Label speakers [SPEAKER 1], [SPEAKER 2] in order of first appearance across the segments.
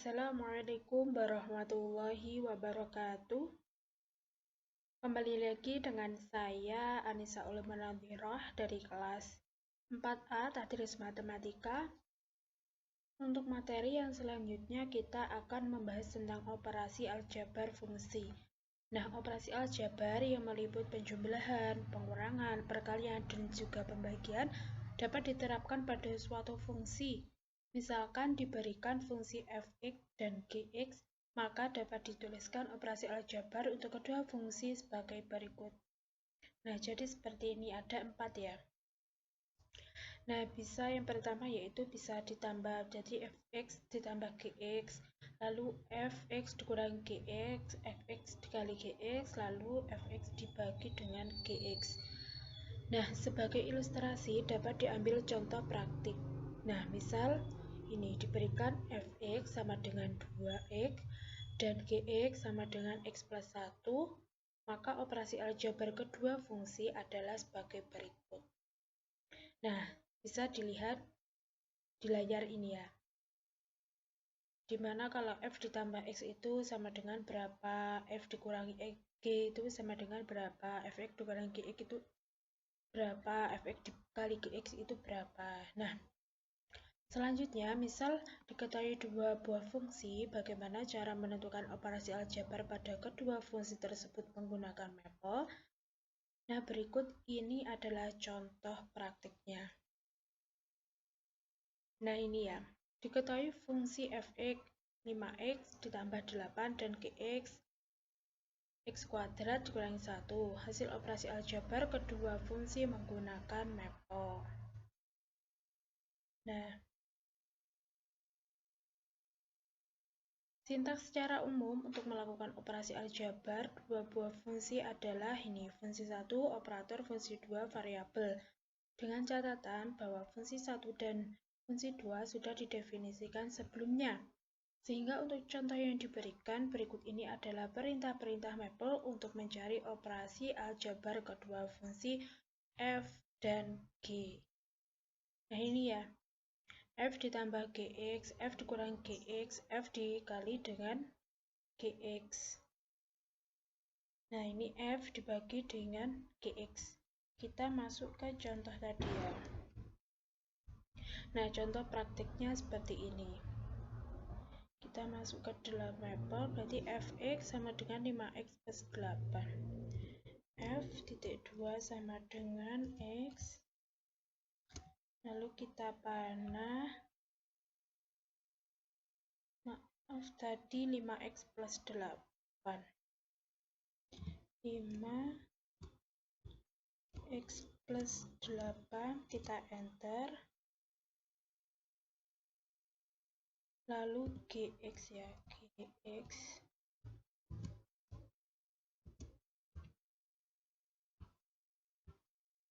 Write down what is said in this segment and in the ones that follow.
[SPEAKER 1] Assalamualaikum warahmatullahi wabarakatuh. Kembali lagi dengan saya Anissa Ulimanadhirah dari kelas 4A Tadris Matematika. Untuk materi yang selanjutnya kita akan membahas tentang operasi aljabar fungsi. Nah, operasi aljabar yang meliputi penjumlahan, pengurangan, perkalian, dan juga pembagian dapat diterapkan pada suatu fungsi. Misalkan diberikan fungsi fx dan gx, maka dapat dituliskan operasi aljabar untuk kedua fungsi sebagai berikut. Nah, jadi seperti ini, ada 4 ya. Nah, bisa yang pertama yaitu bisa ditambah, jadi fx ditambah gx, lalu fx dikurangi gx, fx dikali gx, lalu fx dibagi dengan gx. Nah, sebagai ilustrasi dapat diambil contoh praktik. Nah, misal ini diberikan fx sama dengan 2x dan gx sama dengan x plus 1, maka operasi aljabar kedua fungsi adalah sebagai berikut. Nah, bisa dilihat di layar ini ya. Dimana kalau f ditambah x itu sama dengan berapa, f dikurangi g itu sama dengan berapa, fx dikurangi gx itu berapa, fx dikali gx itu berapa. Nah, selanjutnya, misal diketahui dua buah fungsi, bagaimana cara menentukan operasi aljabar pada kedua fungsi tersebut menggunakan mapel? Nah, berikut ini adalah contoh praktiknya. Nah, ini ya. Diketahui fungsi fx 5x ditambah 8 dan gx x kuadrat dikurangi 1. Hasil operasi aljabar kedua fungsi menggunakan mapel. Nah, sintaks secara umum untuk melakukan operasi aljabar dua buah fungsi adalah ini, fungsi 1 operator, fungsi 2 variabel. Dengan catatan bahwa fungsi 1 dan fungsi 2 sudah didefinisikan sebelumnya. Sehingga untuk contoh yang diberikan berikut ini adalah perintah-perintah mapel untuk mencari operasi aljabar kedua fungsi f dan g. Nah, ini ya. F ditambah gx, f dikurangi gx, f dikali dengan gx. Nah, ini f dibagi dengan gx. Kita masuk ke contoh tadi ya. Nah, contoh praktiknya seperti ini. Kita masuk ke dalam mapel, berarti fx sama dengan 5x plus 8. F titik 2 sama dengan x. Lalu kita panah. Maaf, tadi 5x plus 8. 5x plus 8, kita enter. Lalu gx ya,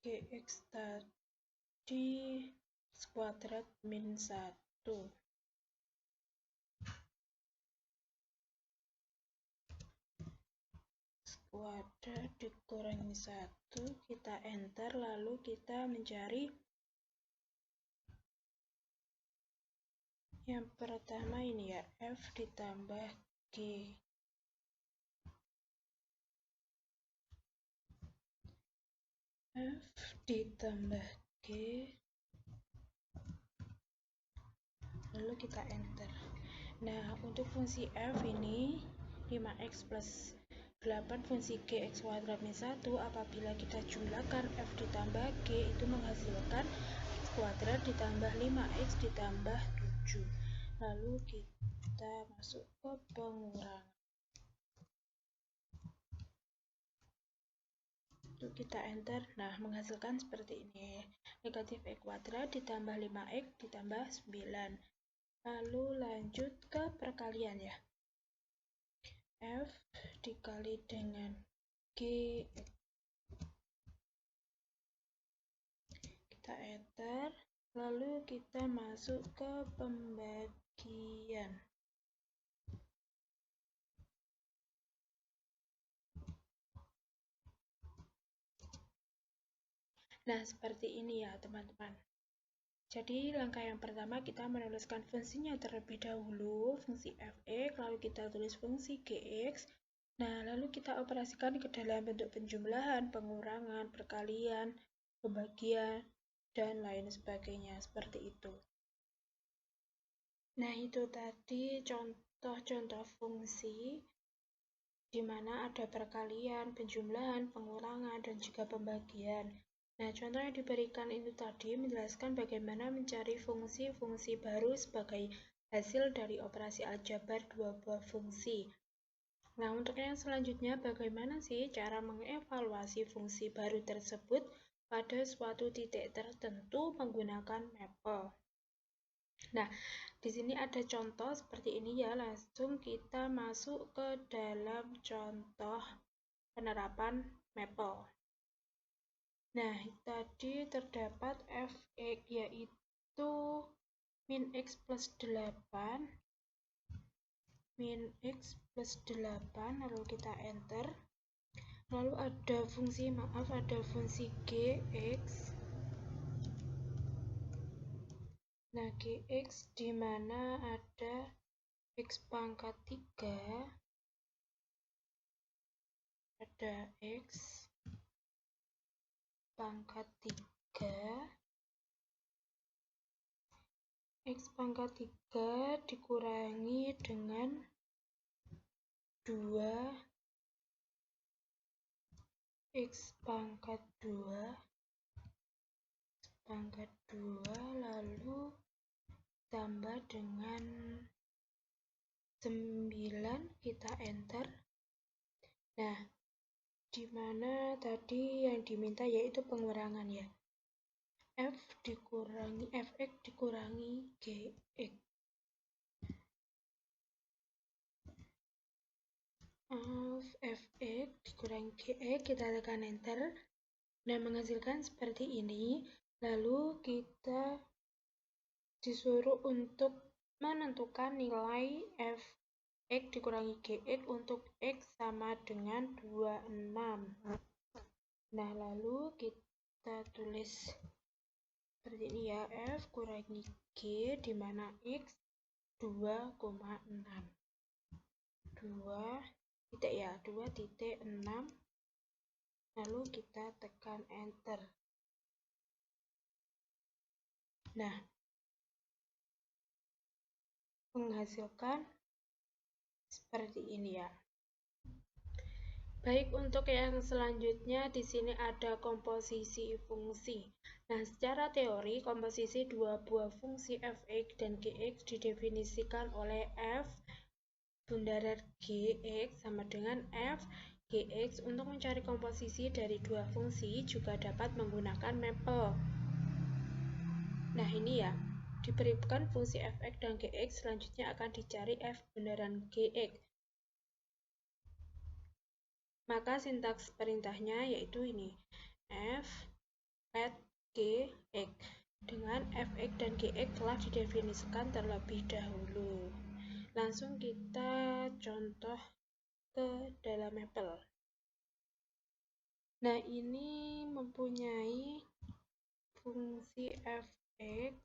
[SPEAKER 1] gx tadi kuadrat min 1. Kuadrat dikurangi 1, kita enter, lalu kita mencari yang pertama ini ya, f ditambah g. F ditambah g, lalu kita enter. Nah, untuk fungsi f ini 5x plus 8 fungsi gx kuadrat min 1, apabila kita jumlahkan f ditambah g itu menghasilkan x kuadrat ditambah 5x ditambah 7. Lalu kita masuk ke pengurangan. Itu kita enter. Nah, menghasilkan seperti ini. Negatif x kuadrat ditambah 5x ditambah 9. Lalu lanjut ke perkalian ya. F dikali dengan G. Kita enter. Lalu kita masuk ke pembagian. Nah, seperti ini ya teman-teman. Jadi langkah yang pertama kita menuliskan fungsinya terlebih dahulu, fungsi f(x), lalu kita tulis fungsi gx. Nah, lalu kita operasikan ke dalam bentuk penjumlahan, pengurangan, perkalian, pembagian, dan lain sebagainya, seperti itu. Nah, itu tadi contoh-contoh fungsi di mana ada perkalian, penjumlahan, pengurangan, dan juga pembagian. Nah, contoh yang diberikan itu tadi menjelaskan bagaimana mencari fungsi-fungsi baru sebagai hasil dari operasi aljabar dua buah fungsi. Nah, untuk yang selanjutnya, bagaimana sih cara mengevaluasi fungsi baru tersebut pada suatu titik tertentu menggunakan mapel. Nah, di sini ada contoh seperti ini ya, langsung kita masuk ke dalam contoh penerapan mapel. Nah, tadi terdapat f(x) yaitu min x plus 8, lalu kita enter. Lalu ada fungsi gx. Nah, gx di mana ada x pangkat 3, ada x pangkat 3, x pangkat 3 dikurangi dengan 2 x pangkat 2 lalu tambah dengan 9, kita enter. Nah, di mana tadi yang diminta yaitu pengurangan ya. fx dikurangi gx. fx dikurangi gx, kita tekan enter. Nah, menghasilkan seperti ini. Lalu kita disuruh untuk menentukan nilai fx dikurangi gx untuk x sama dengan 26. Nah, lalu kita tulis seperti ini ya, f kurangi g di mana x 2,6. 2,6. Lalu kita tekan enter. Nah, menghasilkan seperti ini ya. Baik, untuk yang selanjutnya di sini ada komposisi fungsi. Nah, secara teori komposisi dua buah fungsi f(x) dan gx didefinisikan oleh f bundaran gx sama dengan f gx. Untuk mencari komposisi dari dua fungsi juga dapat menggunakan mapel. Nah, ini ya, diberikan fungsi f(x) dan gx, selanjutnya akan dicari f bundaran gx. Maka sintaks perintahnya yaitu ini, f let gx. Dengan fx dan gx telah didefinisikan terlebih dahulu. Langsung kita contoh ke dalam mapel. Nah, ini mempunyai fungsi fx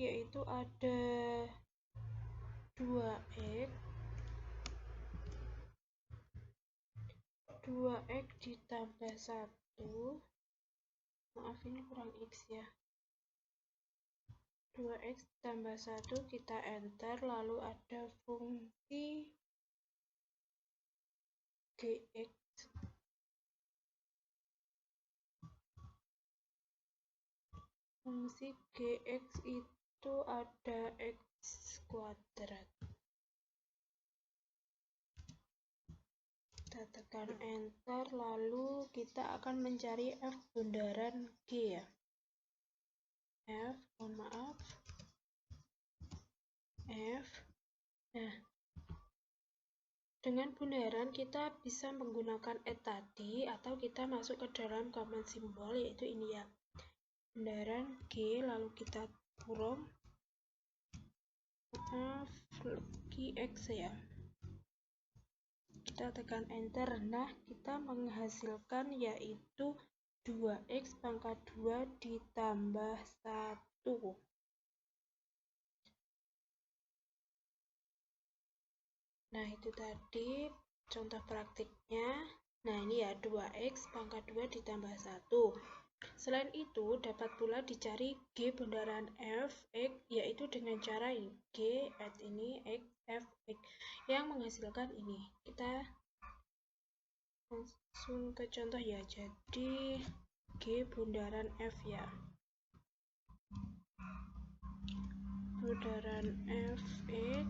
[SPEAKER 1] yaitu ada 2x ditambah 1, maaf ini kurang x ya, 2x tambah 1, kita enter. Lalu ada fungsi gx. Fungsi gx itu ada x kuadrat. Kita tekan enter, lalu kita akan mencari f bundaran g ya. Nah, dengan bundaran kita bisa menggunakan add tadi atau kita masuk ke dalam command simbol yaitu ini ya. Bundaran g lalu kita kurung gx ya. Kita tekan enter. Nah, kita menghasilkan yaitu 2x pangkat 2 ditambah 1. Nah, itu tadi contoh praktiknya. Nah, ini ya 2x pangkat 2 ditambah 1. Selain itu, dapat pula dicari G bundaran f, x, yaitu dengan cara ini, G, at ini, x, f, x, yang menghasilkan ini. Kita langsung ke contoh ya, jadi G bundaran f ya. Bundaran f, x,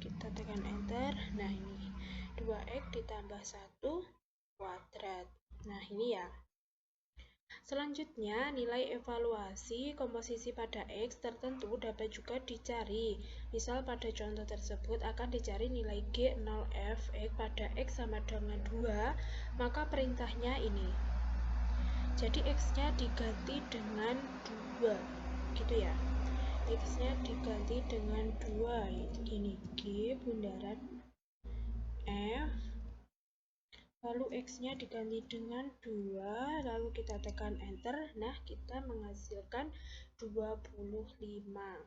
[SPEAKER 1] kita tekan enter. Nah, ini 2x ditambah 1 kuadrat. Nah, ini ya. Selanjutnya, nilai evaluasi komposisi pada X tertentu dapat juga dicari. Misal pada contoh tersebut akan dicari nilai G0F X pada X sama dengan 2, maka perintahnya ini. Jadi X-nya diganti dengan 2, gitu ya. X-nya diganti dengan 2, yaitu ini G bundaran F. Lalu X-nya diganti dengan 2, lalu kita tekan enter. Nah, kita menghasilkan 25.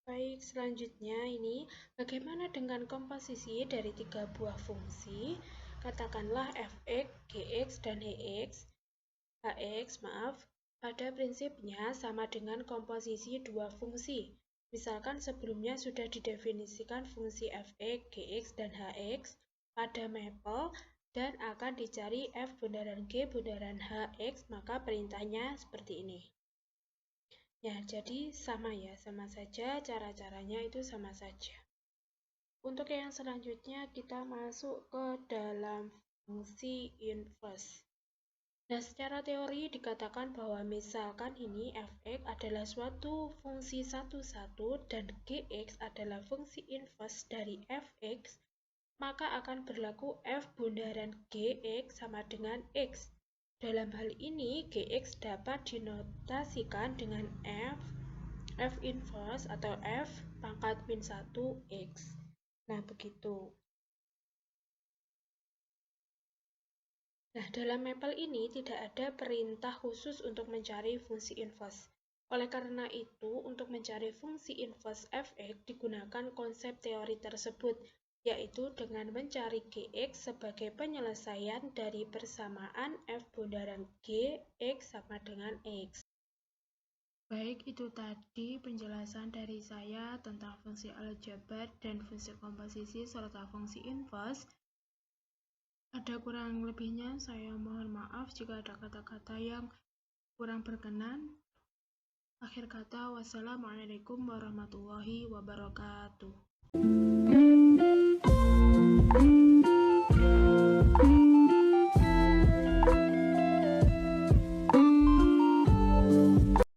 [SPEAKER 1] Baik, selanjutnya ini bagaimana dengan komposisi dari 3 buah fungsi? Katakanlah fx, gx, dan hx. Pada prinsipnya sama dengan komposisi 2 fungsi. Misalkan sebelumnya sudah didefinisikan fungsi fx, gx, dan hx pada mapel dan akan dicari f bundaran g bundaran hx, maka perintahnya seperti ini. Ya, jadi sama ya, sama saja, cara-caranya itu sama saja. Untuk yang selanjutnya kita masuk ke dalam fungsi inverse. Nah, secara teori dikatakan bahwa misalkan ini fx adalah suatu fungsi satu-satu dan gx adalah fungsi inverse dari fx, maka akan berlaku f bundaran gx sama dengan x. Dalam hal ini, gx dapat dinotasikan dengan f inverse atau f pangkat min 1x. Nah, begitu. Nah, dalam mapel ini tidak ada perintah khusus untuk mencari fungsi inverse. Oleh karena itu, untuk mencari fungsi inverse fx digunakan konsep teori tersebut, yaitu dengan mencari gx sebagai penyelesaian dari persamaan f bundaran g, x sama dengan x. Baik, itu tadi penjelasan dari saya tentang fungsi aljabar dan fungsi komposisi serta fungsi inverse. Ada kurang lebihnya, saya mohon maaf jika ada kata-kata yang kurang berkenan. Akhir kata, wassalamualaikum warahmatullahi wabarakatuh.